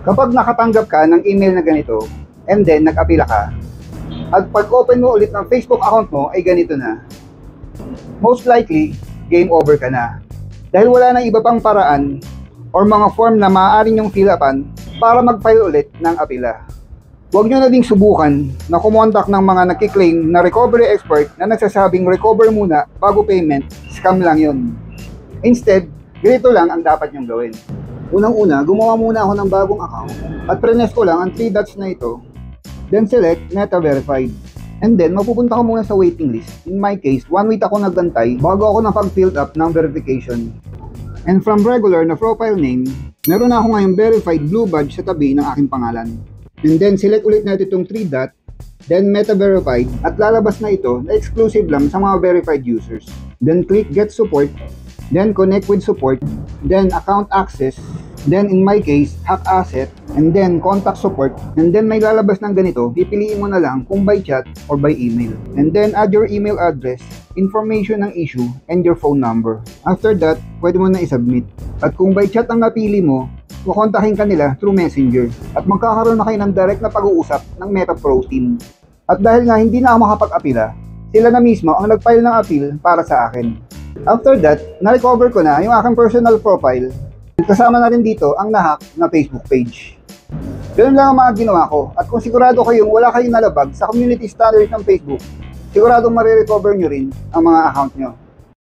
Kapag nakatanggap ka ng email na ganito, and then nag-apila ka, at pag-open mo ulit ng Facebook account mo ay ganito na, most likely, game over ka na. Dahil wala nang iba pang paraan or mga form na maaari nyong fill upan para mag-file ulit ng apila. Huwag nyo na ding subukan na kumontak ng mga nagkiklaim na recovery expert na nagsasabing recover muna bago payment, scam lang yun. Instead, ganito lang ang dapat nyong gawin. Unang-una, gumawa muna ako ng bagong account at prines ko lang ang 3 dots na ito. Then select Meta Verified. And then, mapupunta ko muna sa waiting list. In my case, 1 week ako naggantay bago ako napag-fill up ng verification. And from regular na profile name, meron na ako ngayong verified blue badge sa tabi ng aking pangalan. And then, select ulit natin itong 3 dot, then Meta Verified, at lalabas na ito na exclusive lang sa mga verified users. Then, click Get Support, then Connect with Support, then Account Access, then in my case, Hack Asset, and then Contact Support, and then may lalabas ng ganito, pipiliin mo na lang kung by chat or by email. And then, add your email address, information ng issue, and your phone number. After that, pwede mo na isubmit. At kung by chat ang napili mo, kukontakin ka nila through Messenger at magkakaroon na kayo ng direct na pag-uusap ng Meta Pro team. At dahil nga hindi na ako makapag-apila, sila na mismo ang nag-file ng appeal para sa akin. After that, na-recover ko na yung aking personal profile. Kasama na rin dito ang nahack na Facebook page. Ganun lang ang mga ginawa ko. At kung sigurado kayong wala kayong nalabag sa community standards ng Facebook, siguradong marirecover nyo rin ang mga account nyo.